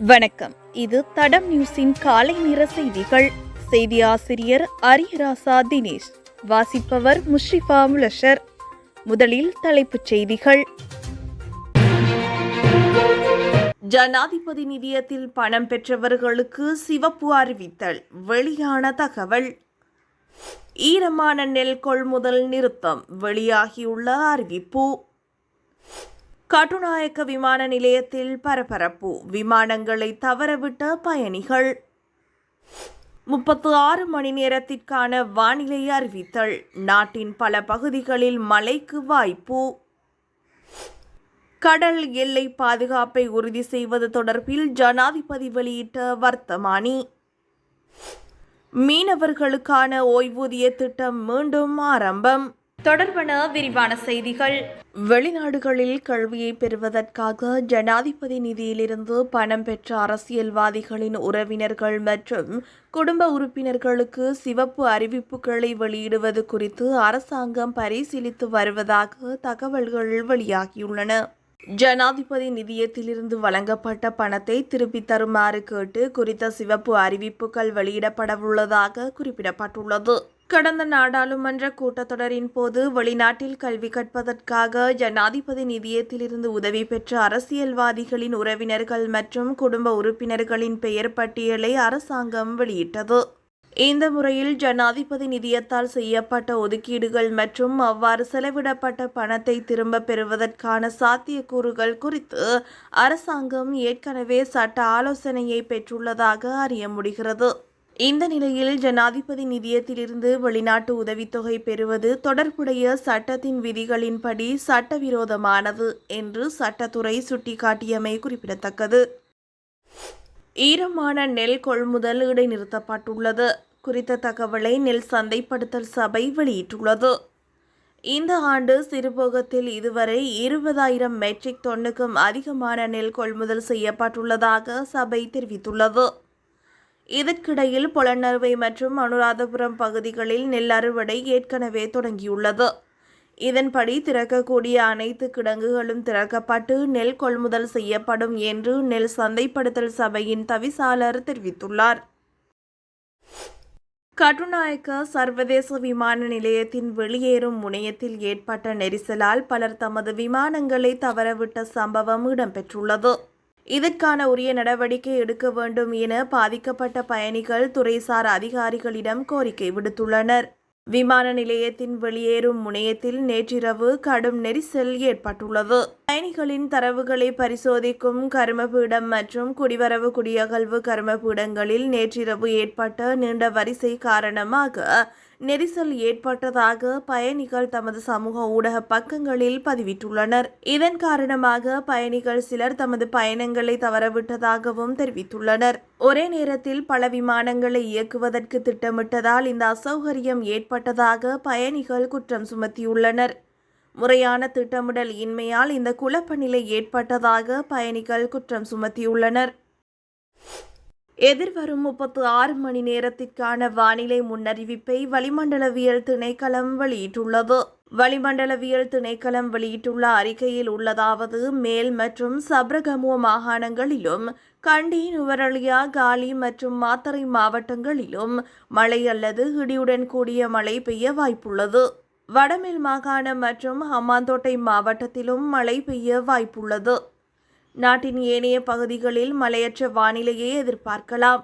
வணக்கம். இது தடம் நியூஸின் காலை நேர செய்திகள். செய்தி ஆசிரியர் அரியராசா தினேஷ். வாசிப்பவர் முஷ்ரிஃபா முலஷர். முதலில் தலைப்புச் செய்திகள். ஜனாதிபதி நிதியத்தில் பணம் பெற்றவர்களுக்கு சிவப்பு அறிவித்தல். வெளியான தகவல். ஈரமான நெல் கொள்முதல் நிறுத்தம். வெளியாகியுள்ள அறிவிப்பு. கட்டுநாயக்க விமான நிலையத்தில் பரபரப்பு. விமானங்களை தவறவிட்ட பயணிகள். 36 மணி நேரத்திற்கான வானிலை அறிவித்தல். நாட்டின் பல பகுதிகளில் மழைக்கு வாய்ப்பு. கடல் எல்லை பாதுகாப்பை உறுதி செய்வது தொடர்பில் ஜனாதிபதி வெளியிட்ட வர்த்தமானி. மீனவர்களுக்கான ஓய்வூதிய திட்டம் மீண்டும் ஆரம்பம். தொடர்பான விரிவான செய்திகள். வெளிநாடுகளில் கல்வியை பெறுவதற்காக ஜனாதிபதி நிதியிலிருந்து பணம் பெற்ற அரசியல்வாதிகளின் உறவினர்கள் மற்றும் குடும்ப உறுப்பினர்களுக்கு சிவப்பு அறிவிப்புகளை வெளியிடுவது குறித்து அரசாங்கம் பரிசீலித்து வருவதாக தகவல்கள் வெளியாகியுள்ளன. ஜனாதிபதி நிதியத்திலிருந்து வழங்கப்பட்ட பணத்தை திருப்பித் தருமாறு கேட்டு குறித்த சிவப்பு அறிவிப்புகள் வெளியிடப்படவுள்ளதாக குறிப்பிடப்பட்டுள்ளது. கடந்த நாடாளுமன்ற கூட்டத்தொடரின் போது வெளிநாட்டில் கல்வி கற்பதற்காக ஜனாதிபதி நிதியத்திலிருந்து உதவி பெற்ற அரசியல்வாதிகளின் உறவினர்கள் மற்றும் குடும்ப உறுப்பினர்களின் பெயர் பட்டியலை அரசாங்கம் வெளியிட்டது. இந்த முறையில் ஜனாதிபதி நிதியத்தால் செய்யப்பட்ட ஒதுக்கீடுகள் மற்றும் அவ்வாறு செலவிடப்பட்ட பணத்தை திரும்ப பெறுவதற்கான சாத்தியக்கூறுகள் குறித்து அரசாங்கம் ஏற்கனவே சட்ட ஆலோசனையை பெற்றுள்ளதாக அறிய முடிகிறது. இந்த நிலையில் ஜனாதிபதி நிதியத்திலிருந்து வெளிநாட்டு உதவித்தொகை பெறுவது தொடர்புடைய சட்டத்தின் விதிகளின்படி சட்டவிரோதமானது என்று சட்டத்துறை சுட்டிக்காட்டியமை குறிப்பிடத்தக்கது. ஈரமான நெல் கொள்முதல் இடைநிறுத்தப்பட்டுள்ளது. குறித்த தகவலை நெல் சந்தைப்படுத்தல் சபை வெளியிட்டுள்ளது. இந்த ஆண்டு சிறுபோகத்தில் இதுவரை 20,000 மெட்ரிக் டன்னுக்கும் அதிகமான நெல் கொள்முதல் செய்யப்பட்டுள்ளதாக சபை தெரிவித்துள்ளது. இதற்கிடையில் பொலன்னறுவை மற்றும் அனுராதபுரம் பகுதிகளில் நெல் அறுவடை ஏற்கனவே தொடங்கியுள்ளது. இதன்படி திறக்கக்கூடிய அனைத்து கிடங்குகளும் திறக்கப்பட்டு நெல் கொள்முதல் செய்யப்படும் என்று நெல் சந்தைப்படுத்தல் சபையின் தவிசாளர் தெரிவித்துள்ளார். கட்டுநாயக்க சர்வதேச விமான நிலையத்தின் வெளியேறும் முனையத்தில் ஏற்பட்ட நெரிசலால் பலர் தமது விமானங்களை தவறவிட்ட சம்பவம் இடம்பெற்றுள்ளது. இதற்கான உரிய நடவடிக்கை எடுக்க வேண்டும் என பாதிக்கப்பட்ட பயணிகள் துறைசார் அதிகாரிகளிடம் கோரிக்கை விடுத்துள்ளனர். விமான நிலையத்தின் வெளியேறும் முனையத்தில் நேற்றிரவு கடும் நெரிசல் ஏற்பட்டுள்ளது. பயணிகளின் தரவுகளை பரிசோதிக்கும் கருமபீடம் மற்றும் குடிவரவு குடியகல்வு கருமபீடங்களில் நேற்றிரவு ஏற்பட்ட நீண்ட வரிசை காரணமாக நெரிசல் ஏற்பட்டதாக பயணிகள் தமது சமூக ஊடக பக்கங்களில் பதிவிட்டுள்ளனர். இதன் காரணமாக பயணிகள் சிலர் தமது பயணங்களை தவறவிட்டதாகவும் தெரிவித்துள்ளனர். ஒரே நேரத்தில் பல விமானங்களை இயக்குவதற்கு திட்டமிட்டதால் இந்த அசௌகரியம் ஏற்பட்டதாக பயணிகள் குற்றம் சுமத்தியுள்ளனர். முறையான திட்டமிடல் இன்மையால் இந்த குழப்ப நிலை ஏற்பட்டதாக பயணிகள் குற்றம் சுமத்தியுள்ளனர். எதிர்வரும் 36 மணி நேரத்திற்கான வானிலை முன்னறிவிப்பை வளிமண்டலவியல் திணைக்களம் வெளியிட்டுள்ளது. வளிமண்டலவியல் திணைக்களம் வெளியிட்டுள்ள அறிக்கையில் உள்ளதாவது: மேல் மற்றும் சப்ரகமுவ மாகாணங்களிலும் கண்டி, நுவரெலியா, காலி மற்றும் மாத்தறை மாவட்டங்களிலும் மழை அல்லது இடியுடன் கூடிய மழை பெய்ய வாய்ப்புள்ளது. வடமேல் மாகாணம் மற்றும் ஹம்பாந்தோட்டை மாவட்டத்திலும் மழை பெய்ய வாய்ப்புள்ளது. நாட்டின் ஏனைய பகுதிகளில் மழையற்ற வானிலையை எதிர்பார்க்கலாம்.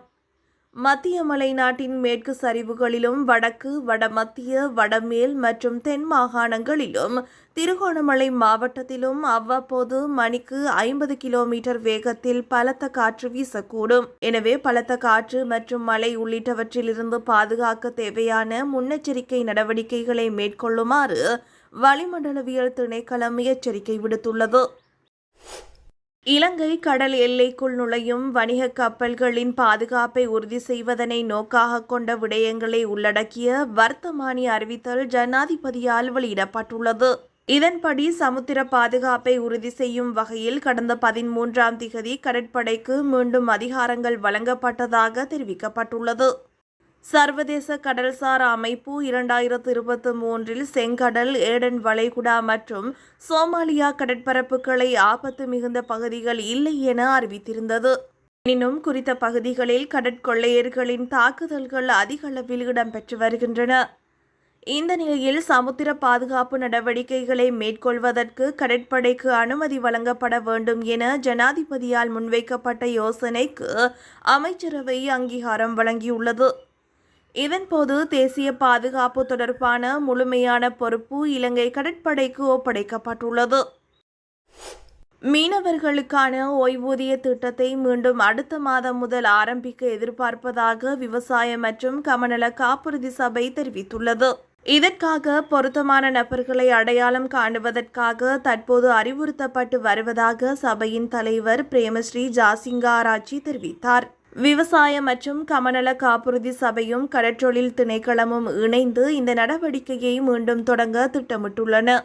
மத்திய மலை நாட்டின் மேற்கு சரிவுகளிலும் வடக்கு, வடமத்திய, வடமேல் மற்றும் தென் மாகாணங்களிலும் திருகோணமலை மாவட்டத்திலும் அவ்வப்போது மணிக்கு 50 கிலோமீட்டர் வேகத்தில் பலத்த காற்று வீசக்கூடும். எனவே பலத்த காற்று மற்றும் மழை உள்ளிட்டவற்றிலிருந்து பாதுகாக்க தேவையான முன்னெச்சரிக்கை நடவடிக்கைகளை மேற்கொள்ளுமாறு வளிமண்டலவியல் திணைக்களம் எச்சரிக்கை விடுத்துள்ளது. இலங்கை கடல் எல்லைக்குள் நுழையும் வணிக கப்பல்களின் பாதுகாப்பை உறுதி செய்வதனை நோக்காக கொண்ட விடயங்களை உள்ளடக்கிய வர்த்தமானி அறிவித்தல் ஜனாதிபதியால் வெளியிடப்பட்டுள்ளது. இதன்படி சமுத்திர பாதுகாப்பை உறுதி செய்யும் வகையில் கடந்த 13ஆம் திகதி கடற்படைக்கு மீண்டும் அதிகாரங்கள் வழங்கப்பட்டதாக தெரிவிக்கப்பட்டுள்ளது. சர்வதேச கடல்சார் அமைப்பு 2023 செங்கடல், ஏடன் வளைகுடா மற்றும் சோமாலியா கடற்பரப்புகளை ஆபத்து மிகுந்த பகுதிகள் இல்லை என அறிவித்திருந்தது. எனினும் குறித்த பகுதிகளில் கடற்கொள்ளையர்களின் தாக்குதல்கள் அதிக அளவில் இடம்பெற்று வருகின்றன. இந்த நிலையில் சமுத்திர பாதுகாப்பு நடவடிக்கைகளை மேற்கொள்வதற்கு கடற்படைக்கு அனுமதி வழங்கப்பட வேண்டும் என ஜனாதிபதியால் முன்வைக்கப்பட்ட யோசனைக்கு அமைச்சரவை அங்கீகாரம் வழங்கியுள்ளது. இதன்போது தேசிய பாதுகாப்பு தொடர்பான முழுமையான பொறுப்பு இலங்கை கடற்படைக்கு ஒப்படைக்கப்பட்டுள்ளது. மீனவர்களுக்கான ஓய்வூதிய திட்டத்தை மீண்டும் அடுத்த மாதம் முதல் ஆரம்பிக்க எதிர்பார்ப்பதாக விவசாய மற்றும் கமநல காப்புறுதி சபை தெரிவித்துள்ளது. இதற்காக பொருத்தமான நபர்களை அடையாளம் காணுவதற்காக தற்போது அறிவுறுத்தப்பட்டு வருவதாக சபையின் தலைவர் பிரேமஸ்ரீ ஜாசிங்காராச்சி தெரிவித்தார். விவசாய மற்றும் கமநல காப்புறுதி சபையும் கடற்றொழில் திணைக்களமும் இணைந்து இந்த நடவடிக்கையை மீண்டும் தொடங்க திட்டமிட்டுள்ளன.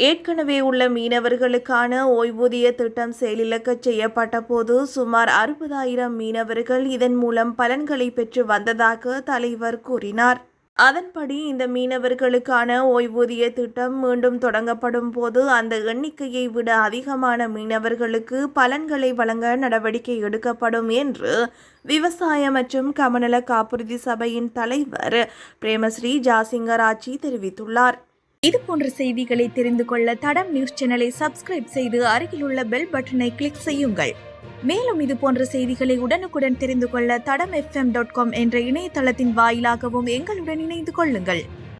ஏற்கனவே உள்ள மீனவர்களுக்கான ஓய்வூதிய திட்டம் செயலிழக்க செய்யப்பட்ட போது சுமார் 60,000 மீனவர்கள் இதன் மூலம் பலன்களை பெற்று வந்ததாக தலைவர் கூறினார். அதன்படி இந்த மீனவர்களுக்கான ஓய்வூதிய திட்டம் மீண்டும் தொடங்கப்படும் போது அந்த எண்ணிக்கையை விட அதிகமான மீனவர்களுக்கு பலன்களை வழங்க நடவடிக்கை எடுக்கப்படும் என்று விவசாய மற்றும் கமநல காப்புறுதி சபையின் தலைவர் பிரேமஸ்ரீ ஜாசிங்கராச்சி தெரிவித்துள்ளார். இதுபோன்ற செய்திகளை தெரிந்து கொள்ள தடம் நியூஸ் சேனலை சப்ஸ்கிரைப் செய்து அருகிலுள்ள பெல் பட்டனை கிளிக் செய்யுங்கள். மேலும் இதுபோன்ற செய்திகளை உடனுக்குடன் தெரிந்து கொள்ள தடம் fm.com என்ற இணையதளத்தின் வாயிலாகவும் எங்களுடன் இணைந்து கொள்ளுங்கள்.